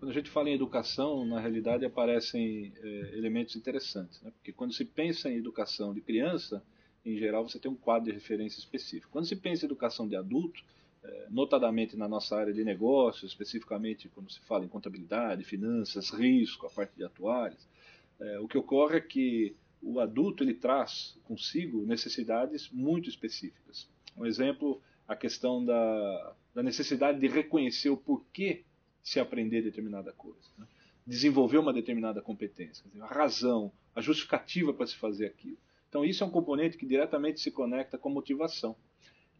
Quando a gente fala em educação, na realidade aparecem elementos interessantes, né? Porque quando se pensa em educação de criança, em geral você tem um quadro de referência específico. Quando se pensa em educação de adulto, notadamente na nossa área de negócios, especificamente quando se fala em contabilidade, finanças, risco, a parte de atuários, o que ocorre é que o adulto ele traz consigo necessidades muito específicas. Um exemplo, a questão da necessidade de reconhecer o porquê se aprender determinada coisa, né? Desenvolver uma determinada competência, a razão, a justificativa para se fazer aquilo. Então isso é um componente que diretamente se conecta com a motivação.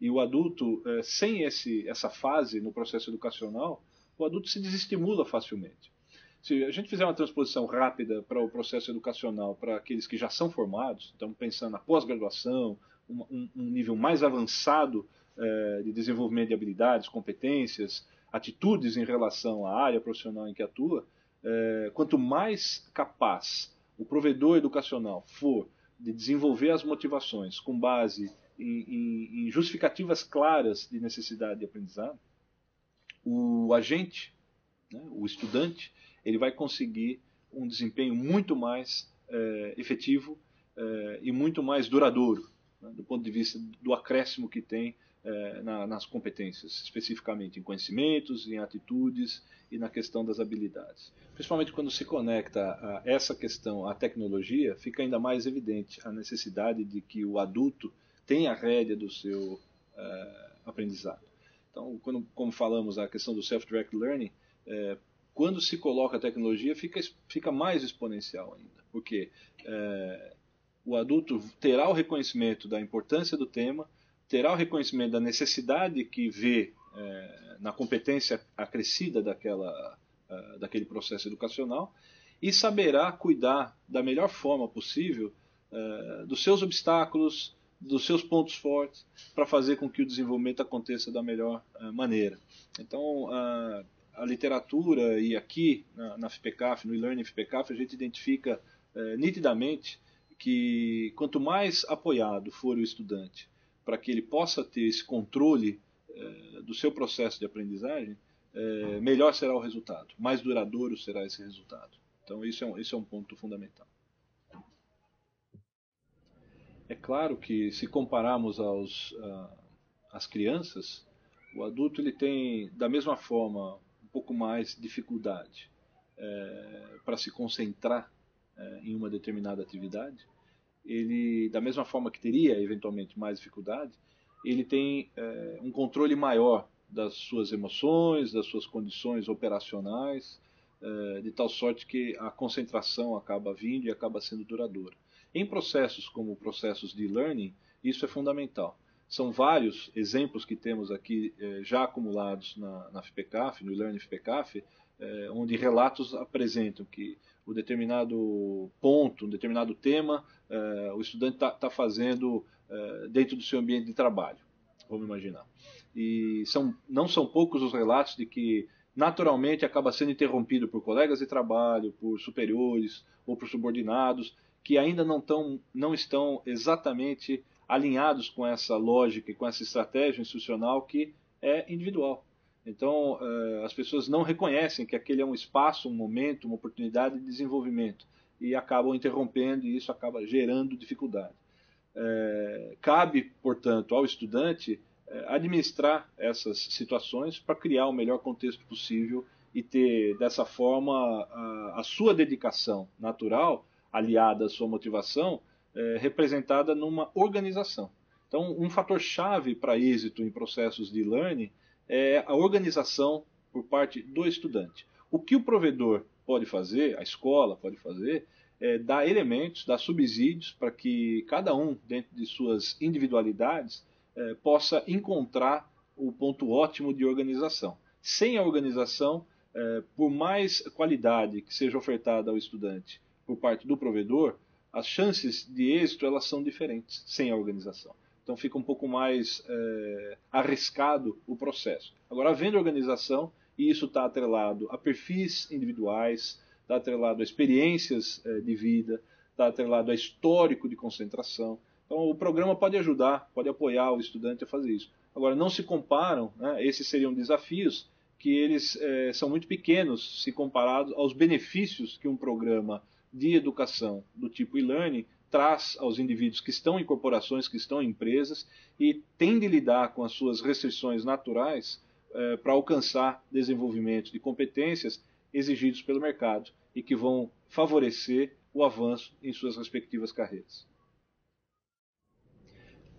E o adulto, sem essa fase no processo educacional, o adulto se desestimula facilmente. Se a gente fizer uma transposição rápida para o processo educacional, para aqueles que já são formados, estamos pensando na pós-graduação, um nível mais avançado de desenvolvimento de habilidades, competências, atitudes em relação à área profissional em que atua, quanto mais capaz o provedor educacional for de desenvolver as motivações com base em justificativas claras de necessidade de aprendizado, o agente, né, o estudante, ele vai conseguir um desempenho muito mais efetivo e muito mais duradouro, né, do ponto de vista do acréscimo que tem nas competências, especificamente em conhecimentos, em atitudes e na questão das habilidades. Principalmente quando se conecta a essa questão à tecnologia, fica ainda mais evidente a necessidade de que o adulto tenha a rédea do seu aprendizado. Então, como falamos, a questão do self-directed learning, quando se coloca a tecnologia, fica mais exponencial ainda, porque o adulto terá o reconhecimento da importância do tema, terá o reconhecimento da necessidade que vê na competência acrescida daquele processo educacional e saberá cuidar da melhor forma possível dos seus obstáculos, dos seus pontos fortes, para fazer com que o desenvolvimento aconteça da melhor maneira. Então, a literatura, e aqui na FPCAF, no e-learning FPCAF, a gente identifica nitidamente que quanto mais apoiado for o estudante para que ele possa ter esse controle do seu processo de aprendizagem, melhor será o resultado, mais duradouro será esse resultado. Então isso é um ponto fundamental. É claro que se compararmos às crianças, o adulto ele tem da mesma forma um pouco mais dificuldade para se concentrar em uma determinada atividade. Ele, da mesma forma que teria eventualmente mais dificuldade, ele tem um controle maior das suas emoções, das suas condições operacionais, de tal sorte que a concentração acaba vindo e acaba sendo duradoura. Em processos como processos de learning, isso é fundamental. São vários exemplos que temos aqui já acumulados na FPCAF, no e-learning FPCAF, onde relatos apresentam que um determinado ponto, um determinado tema, o estudante está fazendo dentro do seu ambiente de trabalho, vamos imaginar. E não são poucos os relatos de que naturalmente acaba sendo interrompido por colegas de trabalho, por superiores ou por subordinados, que ainda não estão exatamente alinhados com essa lógica e com essa estratégia institucional que é individual. Então, as pessoas não reconhecem que aquele é um espaço, um momento, uma oportunidade de desenvolvimento e acabam interrompendo e isso acaba gerando dificuldade. Cabe, portanto, ao estudante administrar essas situações para criar o melhor contexto possível e ter, dessa forma, a sua dedicação natural, aliada à sua motivação, representada numa organização. Então, um fator-chave para êxito em processos de learning é a organização por parte do estudante. O que o provedor pode fazer, a escola pode fazer, é dar elementos, dar subsídios para que cada um, dentro de suas individualidades, possa encontrar o ponto ótimo de organização. Sem a organização, por mais qualidade que seja ofertada ao estudante por parte do provedor, as chances de êxito elas são diferentes sem a organização. Então fica um pouco mais arriscado o processo. Agora, havendo organização, e isso está atrelado a perfis individuais, está atrelado a experiências de vida, está atrelado a histórico de concentração. Então o programa pode ajudar, pode apoiar o estudante a fazer isso. Agora, não se comparam, né, esses seriam desafios que eles são muito pequenos se comparados aos benefícios que um programa de educação do tipo e-learning traz aos indivíduos que estão em corporações, que estão em empresas e tem de lidar com as suas restrições naturais para alcançar desenvolvimento de competências exigidos pelo mercado e que vão favorecer o avanço em suas respectivas carreiras.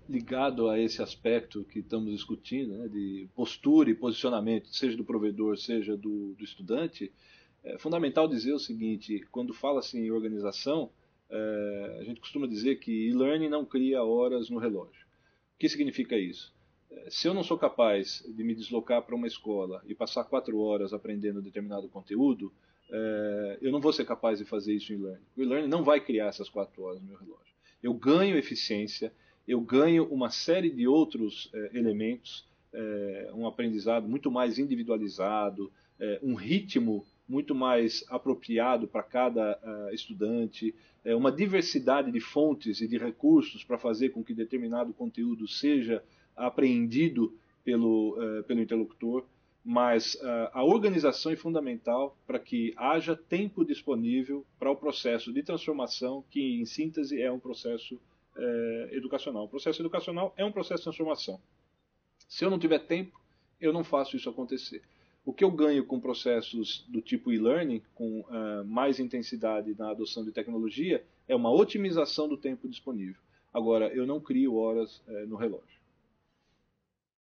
Ligado a esse aspecto que estamos discutindo, né, de postura e posicionamento, seja do provedor, seja do estudante, é fundamental dizer o seguinte: quando fala-se em organização, a gente costuma dizer que e-learning não cria horas no relógio. O que significa isso? Se eu não sou capaz de me deslocar para uma escola e passar 4 horas aprendendo determinado conteúdo, eu não vou ser capaz de fazer isso em e-learning. O e-learning não vai criar essas 4 horas no meu relógio. Eu ganho eficiência, eu ganho uma série de outros elementos, um aprendizado muito mais individualizado, um ritmo muito mais apropriado para cada estudante, uma diversidade de fontes e de recursos para fazer com que determinado conteúdo seja apreendido pelo interlocutor, mas a organização é fundamental para que haja tempo disponível para o processo de transformação, que em síntese é um processo educacional. O processo educacional é um processo de transformação. Se eu não tiver tempo, eu não faço isso acontecer. O que eu ganho com processos do tipo e-learning, com mais intensidade na adoção de tecnologia, é uma otimização do tempo disponível. Agora, eu não crio horas no relógio.